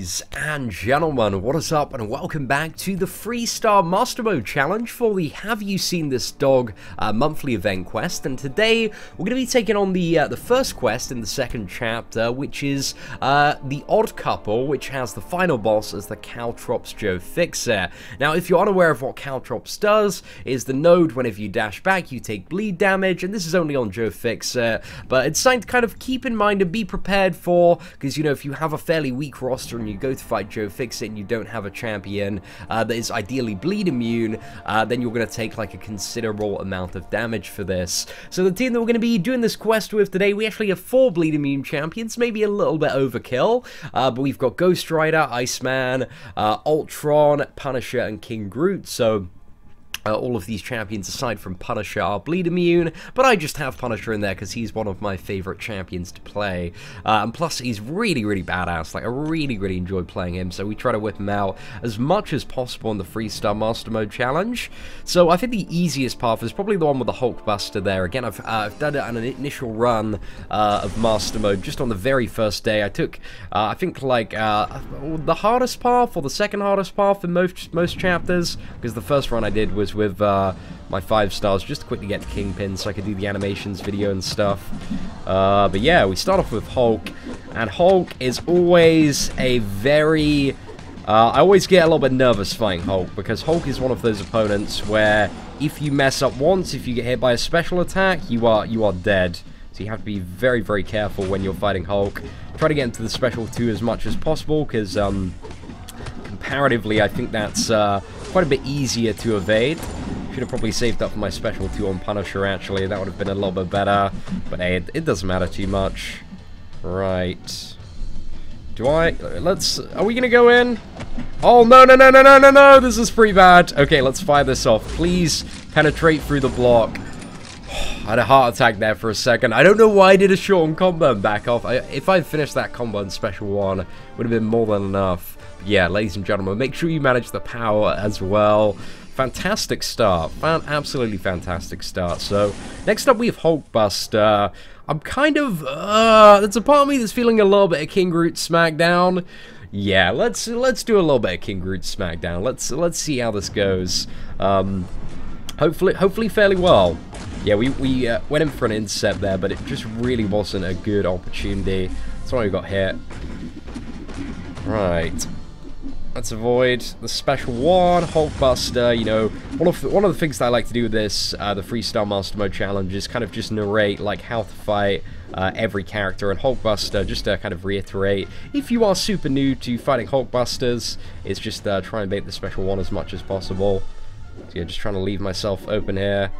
Ladies and gentlemen, what is up, and welcome back to the 3-Star Master Mode Challenge for the Have You Seen This Dog monthly event quest. And today we're going to be taking on the first quest in the second chapter, which is the Odd Couple, which has the final boss as the Caltrops Joe Fixit. Now, if you're unaware of what Caltrops does, is the node whenever you dash back, you take bleed damage, and this is only on Joe Fixit, but it's something to kind of keep in mind and be prepared for, because, you know, if you have a fairly weak roster and you go to fight Joe Fixit and you don't have a champion that is ideally bleed immune, then you're going to take like a considerable amount of damage for this. So the team that we're going to be doing this quest with today, we actually have 4 bleed immune champions, maybe a little bit overkill, but we've got Ghost Rider, Iceman, Ultron, Punisher, and King Groot. So all of these champions, aside from Punisher, are bleed immune, but I just have Punisher in there because he's one of my favorite champions to play. And plus, he's really, really badass. Like, I really, really enjoy playing him, so we try to whip him out as much as possible in the 3-Star Master Mode Challenge. So I think the easiest path is probably the one with the Hulkbuster there. Again, I've done an initial run of Master Mode just on the very first day. I took, I think, like, the hardest path, or the second hardest path in most chapters, because the first run I did was with my 5 stars, just to quickly get to Kingpin so I could do the animations video and stuff. But yeah, we start off with Hulk, and Hulk is always a very... I always get a little bit nervous fighting Hulk, because Hulk is one of those opponents where if you mess up once, if you get hit by a special attack, you are dead. So you have to be very, very careful when you're fighting Hulk. Try to get into the special 2 as much as possible, because comparatively, I think that's quite a bit easier to evade. Should have probably saved up for my special 2 on Punisher, actually. That would have been a little bit better. But hey, it doesn't matter too much. Right. Are we gonna go in? Oh, no, this is pretty bad. Okay, let's fire this off. Please penetrate through the block. I had a heart attack there for a second. I don't know why I did a short on combo and back off. If I finished that combo in special 1, it would have been more than enough. Yeah, ladies and gentlemen, make sure you manage the power as well. Fantastic start. Absolutely fantastic start. So, next up we have Hulkbuster. I'm kind of... there's a part of me that's feeling a little bit of King Groot Smackdown. Yeah, let's do a little bit of King Groot Smackdown. Let's see how this goes. Hopefully fairly well. Yeah, we went in for an intercept there, but it just really wasn't a good opportunity. That's why we got hit. Right. Let's avoid the special 1, Hulkbuster. You know, one of the things that I like to do with this, the 3-Star Master Mode Challenge, is kind of just narrate like how to fight every character. And Hulkbuster, just to kind of reiterate, if you are super new to fighting Hulkbusters, it's just try and bait the special 1 as much as possible. So yeah, just trying to leave myself open here.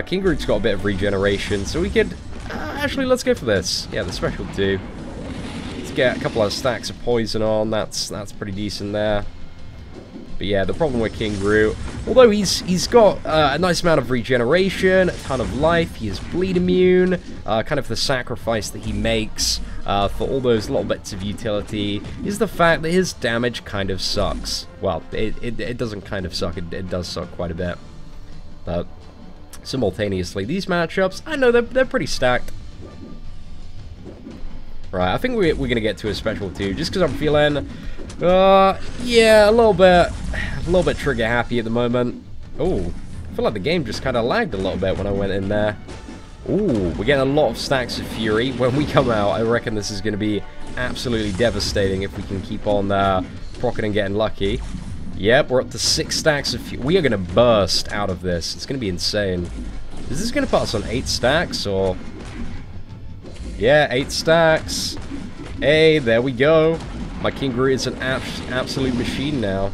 King Groot's got a bit of regeneration, so we could actually, let's go for this. Yeah, the special 2. Get a couple of stacks of poison on. That's pretty decent there. But yeah, the problem with King Groot, although he's got a nice amount of regeneration, a ton of life, he is bleed immune, kind of the sacrifice that he makes for all those little bits of utility is the fact that his damage kind of sucks. Well, it doesn't kind of suck, it does suck quite a bit. But simultaneously, these matchups, I know they're pretty stacked. Right, I think we're going to get to a special 2, just because I'm feeling, yeah, a little bit trigger happy at the moment. Oh, I feel like the game just kind of lagged a little bit when I went in there. Ooh, we're getting a lot of stacks of Fury. When we come out, I reckon this is going to be absolutely devastating if we can keep on proccing and getting lucky. Yep, we're up to 6 stacks of Fury. We are going to burst out of this. It's going to be insane. Is this going to put us on 8 stacks, or... Yeah, 8 stacks. Hey, there we go. My King Groot is an absolute machine now.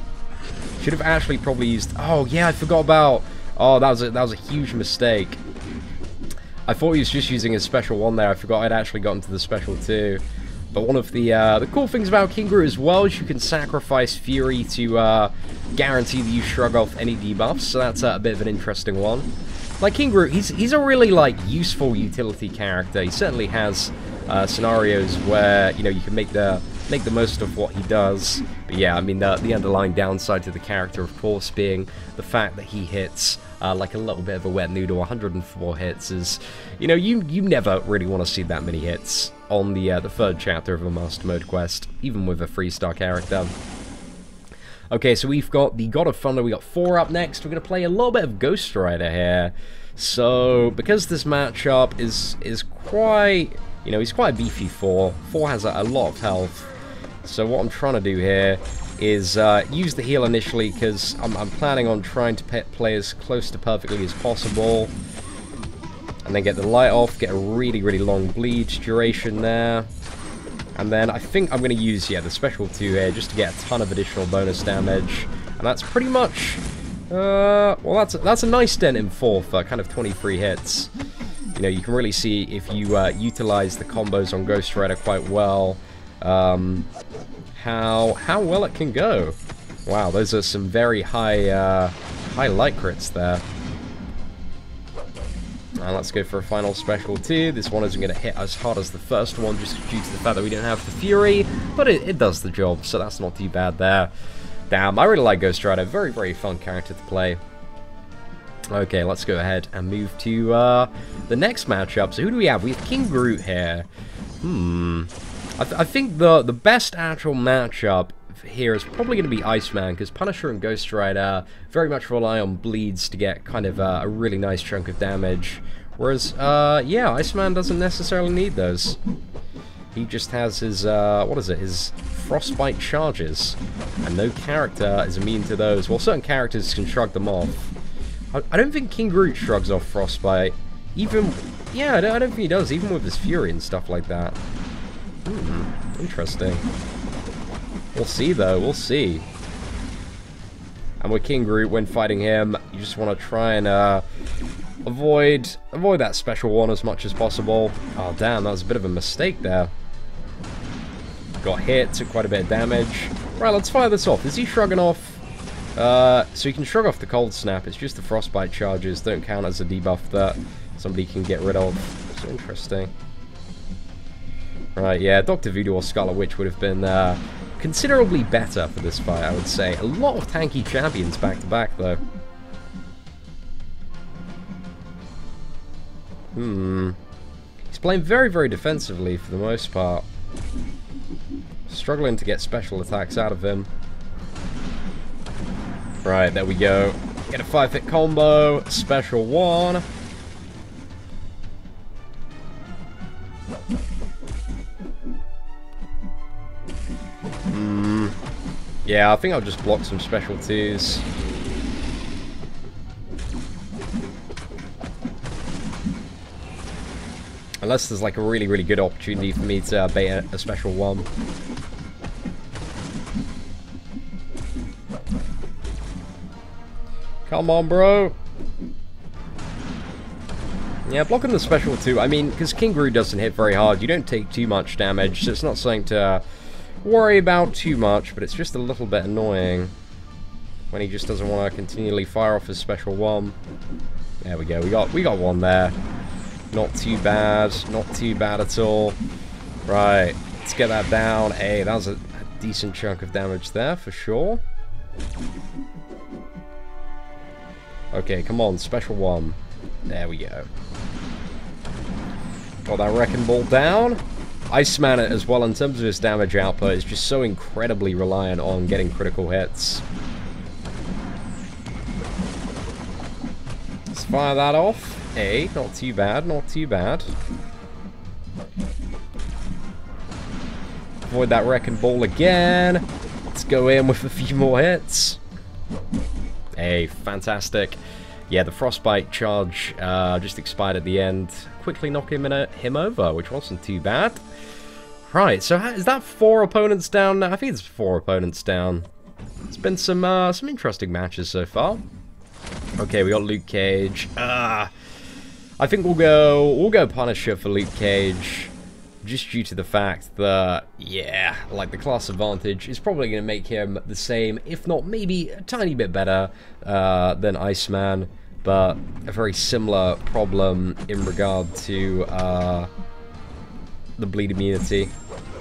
Should have actually probably used... Oh, yeah, I forgot about... Oh, that was a huge mistake. I thought he was just using his special 1 there. I forgot I'd actually gotten to the special 2. But one of the cool things about King Groot as well is you can sacrifice Fury to guarantee that you shrug off any debuffs. So that's a bit of an interesting one. Like, King Groot, he's a really, like, useful utility character. He certainly has scenarios where, you know, you can make the make the most of what he does. But yeah, I mean, the underlying downside to the character, of course, being the fact that he hits like a little bit of a wet noodle. 104 hits is, you know, you never really want to see that many hits on the third chapter of a Master Mode quest, even with a 3-star character. Okay, so we've got the God of Thunder, we got 4 up next. We're going to play a little bit of Ghost Rider here. So, because this matchup is quite, you know, he's quite a beefy 4. 4 has a lot of health. So what I'm trying to do here is use the heal initially, because I'm planning on trying to play as close to perfectly as possible. And then get the light off, get a really, really long bleed duration there. And then I think I'm going to use, yeah, the special 2 here, just to get a ton of additional bonus damage. And that's pretty much, well, that's a nice dent in 4 for kind of 23 hits. You know, you can really see if you utilize the combos on Ghost Rider quite well, how well it can go. Wow, those are some very high light crits there. And let's go for a final special 2. This one isn't going to hit as hard as the first one, just due to the fact that we don't have the Fury, but it does the job, so that's not too bad there. Damn, I really like Ghost Rider. Very, very fun character to play. Okay, let's go ahead and move to the next matchup. So who do we have? We have King Groot here. I think the best actual matchup here is probably going to be Iceman, because Punisher and Ghost Rider very much rely on bleeds to get kind of a really nice chunk of damage. Whereas, yeah, Iceman doesn't necessarily need those. He just has his, what is it, his frostbite charges. And no character is immune to those. Well, certain characters can shrug them off. I don't think King Groot shrugs off frostbite. Even, yeah, I don't think he does, even with his Fury and stuff like that. Interesting. We'll see, though. We'll see. And with King Groot, when fighting him, you just want to try and avoid that special 1 as much as possible. Oh, damn, that was a bit of a mistake there. Got hit, took quite a bit of damage. Right, let's fire this off. Is he shrugging off? So you can shrug off the Cold Snap. It's just the Frostbite charges don't count as a debuff that somebody can get rid of. So interesting. Right, yeah, Dr. Voodoo or Scarlet Witch would have been considerably better for this fight, I would say. A lot of tanky champions back-to-back, though. He's playing very, very defensively for the most part. Struggling to get special attacks out of him. Right, there we go. Get a 5-hit combo. Special 1. Yeah, I think I'll just block some special 2s. Unless there's like a really, really good opportunity for me to bait a special 1. Come on, bro. Yeah, blocking the special 2, I mean, because King Groot doesn't hit very hard, you don't take too much damage, so it's not something to worry about too much, but it's just a little bit annoying when he just doesn't want to continually fire off his special 1. There we go, we got 1 there. Not too bad at all. Right, let's get that down. Hey, that was a decent chunk of damage there for sure. Okay, come on, special 1. There we go. Got that Wrecking Ball down. Iceman as well, in terms of his damage output, is just so incredibly reliant on getting critical hits. Let's fire that off. Hey, not too bad, not too bad. Avoid that Wrecking Ball again. Let's go in with a few more hits. Hey, fantastic. Yeah, the Frostbite charge just expired at the end. Quickly knocking him over, which wasn't too bad. Right, so is that 4 opponents down now? I think it's 4 opponents down. It's been some interesting matches so far. Okay, we got Luke Cage. I think we'll go Punisher for Luke Cage, just due to the fact that, yeah, like the class advantage is probably going to make him the same, if not maybe a tiny bit better than Iceman, but a very similar problem in regard to the bleed immunity.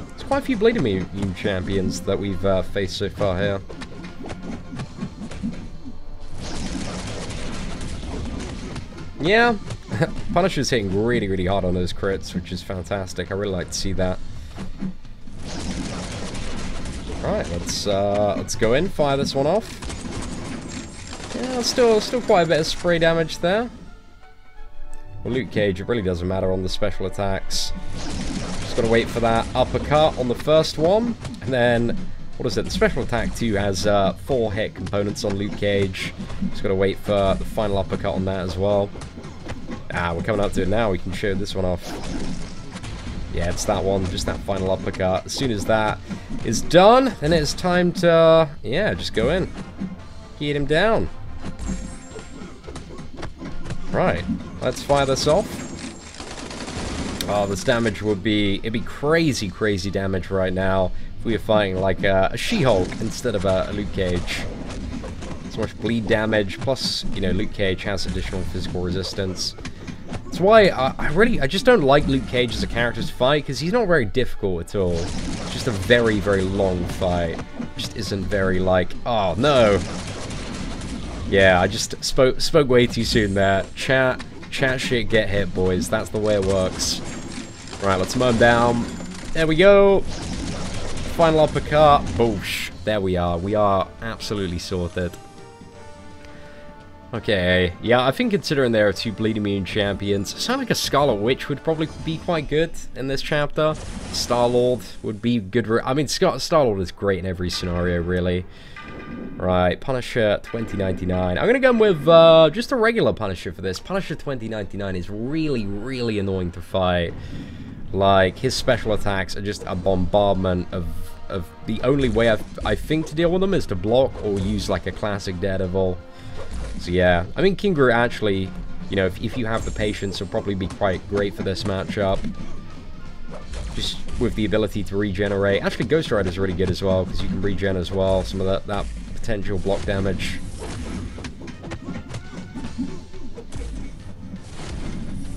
There's quite a few Bleed Immune champions that we've faced so far here. Yeah, Punisher's hitting really, really hard on those crits, which is fantastic. I really like to see that. Alright, let's go in, fire this one off. Yeah, still quite a bit of spray damage there. Well, Luke Cage, it really doesn't matter on the special attacks. Just gotta wait for that uppercut on the first one, and then, what is it, the special attack 2 has 4 hit components on Luke Cage. Just gotta wait for the final uppercut on that as well. Ah, we're coming up to it now, we can show this one off. Yeah, it's that one, just that final uppercut. As soon as that is done, then it's time to, yeah, just go in. Get him down. Right, let's fire this off. Oh, this damage would be, it'd be crazy, crazy damage right now if we were fighting like a She-Hulk instead of a Luke Cage. So much bleed damage, plus, you know, Luke Cage has additional physical resistance. That's why I just don't like Luke Cage as a character to fight, because he's not very difficult at all. It's just a very, very long fight. Just isn't very like, oh no. Yeah, I just spoke way too soon there. Chat shit, get hit, boys. That's the way it works. Right, let's mow him down. There we go. Final uppercut. Boosh. There we are. We are absolutely sorted. Okay, yeah, I think considering there are 2 Bleed Immune champions, it sounds like a Scarlet Witch would probably be quite good in this chapter. Star-Lord would be good. I mean, Star-Lord is great in every scenario, really. Right, Punisher 2099. I'm gonna go with just a regular Punisher for this. Punisher 2099 is really, really annoying to fight. Like, his special attacks are just a bombardment of the only way I think to deal with them is to block or use like a classic Daredevil. So yeah, I mean, King Groot actually, you know, if you have the patience, will probably be quite great for this matchup. Just with the ability to regenerate. Actually, Ghost Rider's really good as well, because you can regen as well, some of that potential block damage.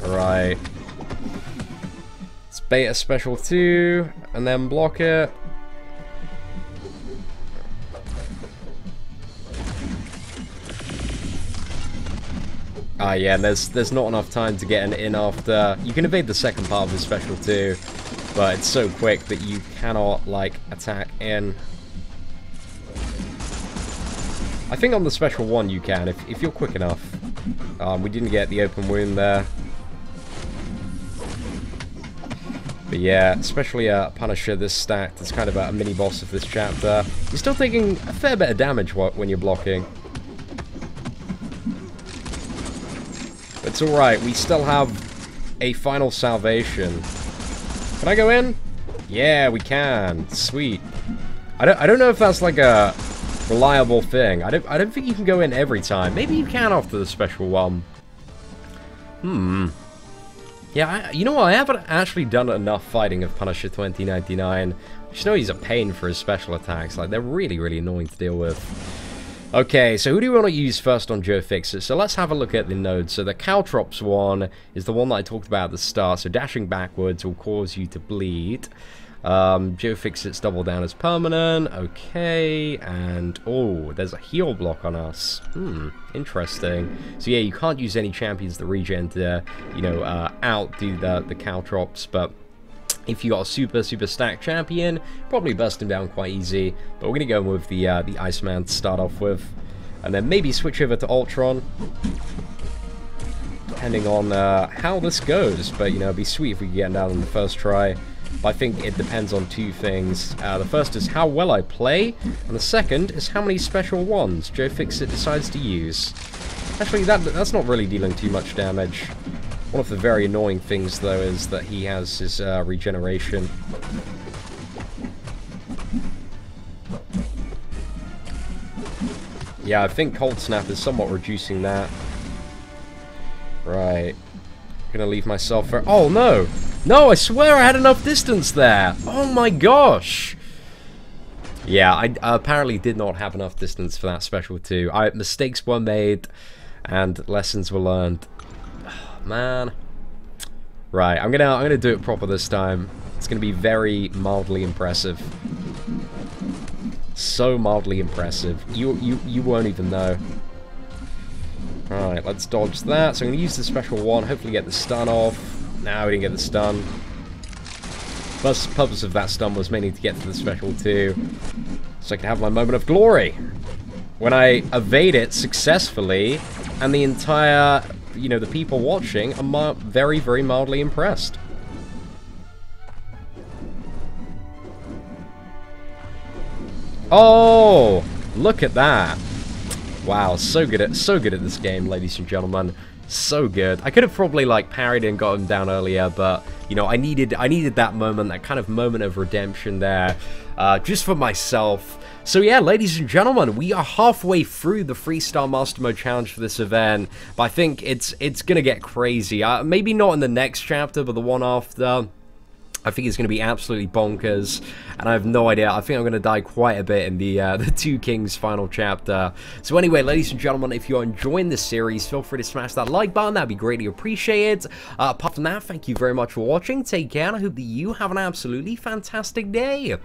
Alright. Let's bait a special 2, and then block it. Ah, yeah, there's not enough time to get an in after. You can evade the second part of the special too, but it's so quick that you cannot, like, attack in. I think on the special 1 you can, if you're quick enough. We didn't get the open wound there. But yeah, especially Punisher this stacked, it's kind of a mini-boss of this chapter. You're still taking a fair bit of damage when you're blocking. It's alright, we still have a final salvation. Can I go in? Yeah, we can. Sweet. I don't know if that's like a reliable thing. I don't think you can go in every time. Maybe you can after the special one. Yeah, you know what? I haven't actually done enough fighting of Punisher 2099. I just know he's a pain for his special attacks. Like, they're really, really annoying to deal with. Okay, so who do we want to use first on Joe Fixit? So let's have a look at the nodes. So the Caltrops one is the one that I talked about at the start. So dashing backwards will cause you to bleed. Joe Fixit's double down is permanent. Okay, and oh, there's a heal block on us. Interesting. So yeah, you can't use any champions that regen to, you know, outdo the Caltrops, but if you got a super stacked champion, probably burst him down quite easy. But we're gonna go with the Iceman to start off with, and then maybe switch over to Ultron, depending on how this goes. But you know, it'd be sweet if we could get him down in the first try. But I think it depends on 2 things. The first is how well I play, and the second is how many special ones Joe Fixit decides to use. Actually, that's not really dealing too much damage. One of the very annoying things, though, is that he has his regeneration. Yeah, I think Cold Snap is somewhat reducing that. Right. Gonna leave myself for... Oh, no! No, I swear I had enough distance there! Oh my gosh! Yeah, I apparently did not have enough distance for that special too. Mistakes were made, and lessons were learned. Man. Right, I'm gonna do it proper this time. It's going to be very mildly impressive. So mildly impressive. You won't even know. Alright, let's dodge that. So I'm going to use the special one, hopefully get the stun off. No, we didn't get the stun. Plus, the purpose of that stun was mainly to get to the special 2, so I can have my moment of glory. When I evade it successfully, and the entire, you know, the people watching are very, very mildly impressed. Oh, look at that. Wow, so good at this game, ladies and gentlemen. So good. I could have probably like parried and got him down earlier, but you know, I needed that moment, that kind of moment of redemption there, just for myself. So yeah, ladies and gentlemen, we are halfway through the 3-star Master Mode challenge for this event, but I think it's gonna get crazy. Maybe not in the next chapter, but the one after. I think it's going to be absolutely bonkers, and I have no idea. I think I'm going to die quite a bit in the Two Kings final chapter. So anyway, ladies and gentlemen, if you're enjoying this series, feel free to smash that like button. That'd be greatly appreciated. Apart from that, thank you very much for watching. Take care, and I hope that you have an absolutely fantastic day.